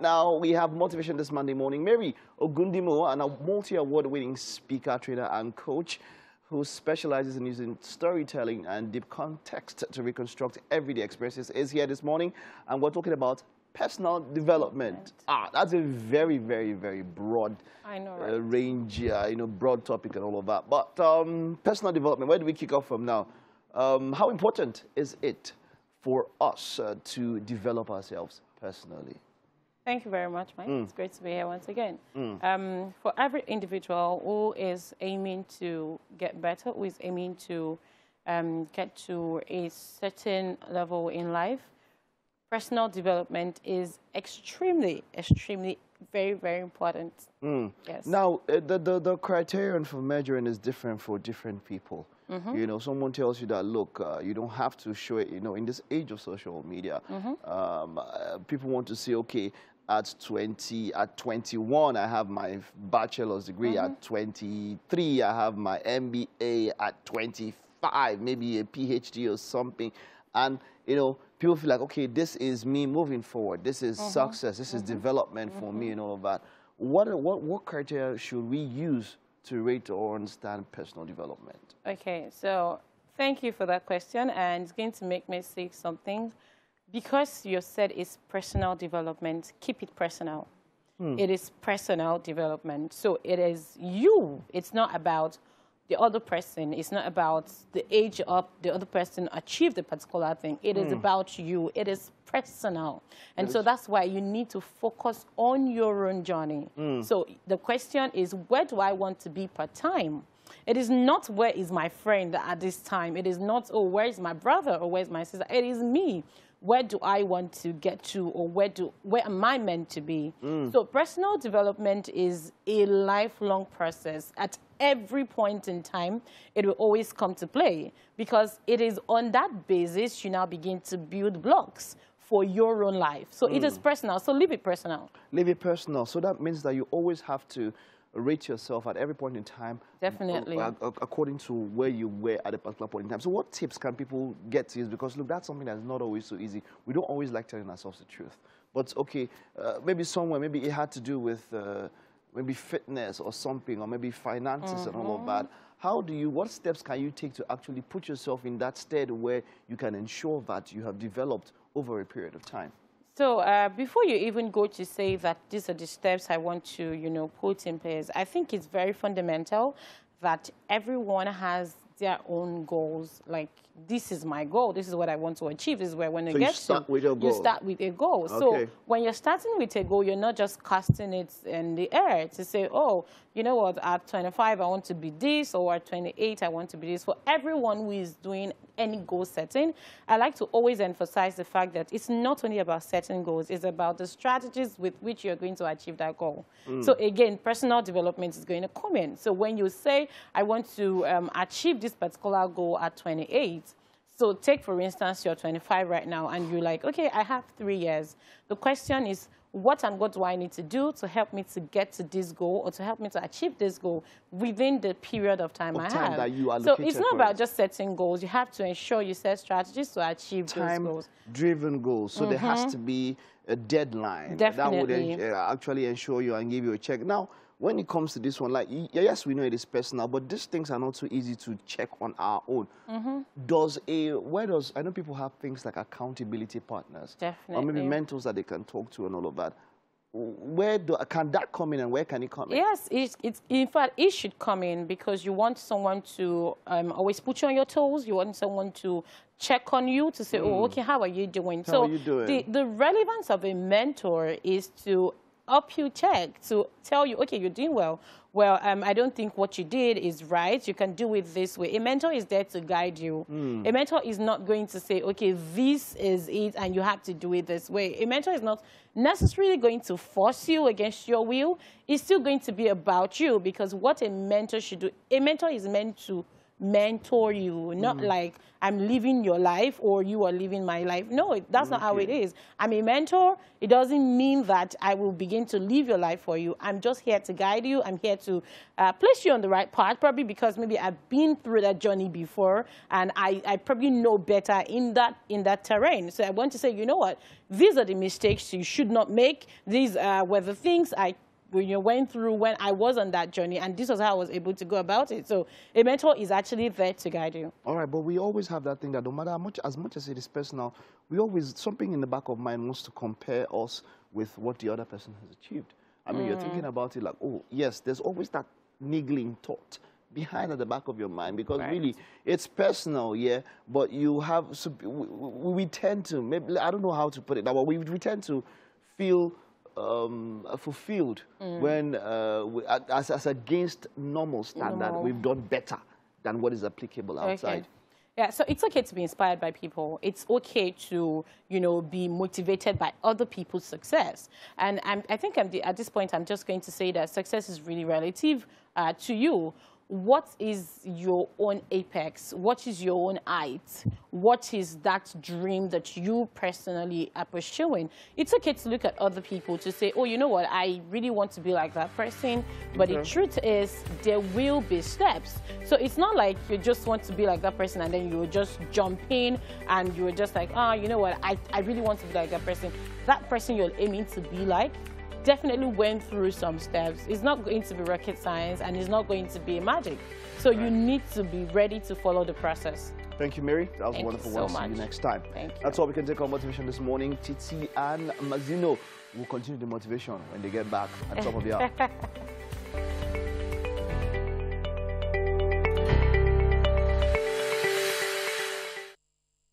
Now, we have motivation this Monday morning. Mary Ogundimu, a multi-award-winning speaker, trainer, and coach who specializes in using storytelling and deep context to reconstruct everyday experiences, is here this morning. And we're talking about personal development. That's a very, very, very broad range, broad topic and all of that. But personal development, where do we kick off from now? How important is it for us to develop ourselves personally? Thank you very much, Mike. It's great to be here once again. For every individual who is aiming to get better, who is aiming to get to a certain level in life, personal development is extremely, very, very important. Yes. Now, the criterion for measuring is different for different people. You know, someone tells you that, look, you don't have to show it, in this age of social media. People want to say, okay, at 21, I have my bachelor's degree. At 23, I have my MBA. At 25, maybe a PhD or something. And, people feel like, okay, this is me moving forward. This is success. This is development for me and all of that. What criteria should we use to rate or understand personal development? Okay, so thank you for that question. And it's going to make me say something. Because you said it's personal development, keep it personal. It is personal development. So it is you. It's not about the other person. It's not about the age of the other person achieved a particular thing. It is about you. It is personal. And so that's why you need to focus on your own journey. So the question is, where do I want to be part-time? It is not where is my friend at this time. It is not, oh, where is my brother or where is my sister. It is me. Where do I want to get to, or where am I meant to be? So personal development is a lifelong process. At every point in time, it will always come to play, because it is on that basis you now begin to build blocks for your own life. So it is personal. So leave it personal. Leave it personal. So that means that you always have to rate yourself at every point in time. Definitely. According to where you were at a particular point in time. So what tips can people get to use? Because, look, that's something that's not always so easy. We don't always like telling ourselves the truth. But, okay, maybe somewhere, maybe it had to do with maybe fitness or something, or maybe finances and all of that. What steps can you take to actually put yourself in that state where you can ensure that you have developed over a period of time? So before you even go to say that these are the steps I want to, put in place, I think it's very fundamental that everyone has their own goals. Like, this is my goal. This is what I want to achieve. This is where I want to get to. So you start with your goal. You start with a goal. Okay. So when you're starting with a goal, you're not just casting it in the air to say, oh, you know what, at 25, I want to be this, or at 28, I want to be this. For everyone who is doing any goal setting, I like to always emphasize the fact that it's not only about setting goals, it's about the strategies with which you're going to achieve that goal. So again, personal development is going to come in. So when you say, I want to achieve this particular goal at 28, so take, for instance, you're 25 right now, and you're like, okay, I have 3 years. The question is, what do I need to do to help me to get to this goal, or to help me to achieve this goal within the period of time I have? That you so it's not about just setting goals. You have to ensure you set strategies to achieve those goals. Time-driven goals. So there has to be a deadline. Definitely. That would actually ensure you and give you a check. Now, when it comes to this one, like, yes, we know it is personal, but these things are not so easy to check on our own. I know people have things like accountability partners. Definitely. Or maybe mentors that they can talk to and all of that. Where can that come in, and where can it come in? Yes, in fact, it should come in, because you want someone to always put you on your toes. You want someone to check on you, to say, oh, okay, how are you doing? How are you doing? The relevance of a mentor is to help you check, to tell you, okay, you're doing well. Well, I don't think what you did is right. You can do it this way. A mentor is there to guide you. A mentor is not going to say, okay, this is it, and you have to do it this way. A mentor is not necessarily going to force you against your will. It's still going to be about you, because what a mentor should do, a mentor is meant to mentor you, not like I'm living your life or you are living my life. No, that's not how it is. I'm a mentor. It doesn't mean that I will begin to live your life for you. I'm just here to guide you. I'm here to place you on the right path, probably because maybe I've been through that journey before and I probably know better in that terrain. So I want to say, you know what? These are the mistakes you should not make. These were the things I went through when I was on that journey, and this was how I was able to go about it. So a mentor is actually there to guide you. All right, but we always have that thing that no matter as much as it is personal, we always, something in the back of mind wants to compare us with what the other person has achieved. I mean, you're thinking about it like, oh, yes, there's always that niggling thought behind at the back of your mind, because really it's personal, yeah, but you have, so we tend to, maybe, I don't know how to put it now, but we tend to feel fulfilled when, as against normal standard, we've done better than what is applicable outside. Okay. Yeah, so it's okay to be inspired by people. It's okay to, be motivated by other people's success. And I think at this point, I'm just going to say that success is really relative to you. What is your own apex? What is your own height? What is that dream that you personally are pursuing? It's okay to look at other people to say, oh, you know what, I really want to be like that person. But the truth is, there will be steps. So it's not like you just want to be like that person and then you will just jump in and you were just like, oh, you know what, I really want to be like that person. That person you're aiming to be like definitely went through some steps. It's not going to be rocket science and it's not going to be magic. So you need to be ready to follow the process. Thank you, Mary. That was wonderful. Thank you so much. See you next time. Thank you. That's all we can take on motivation this morning. Titi and Mazino will continue the motivation when they get back at top of the hour.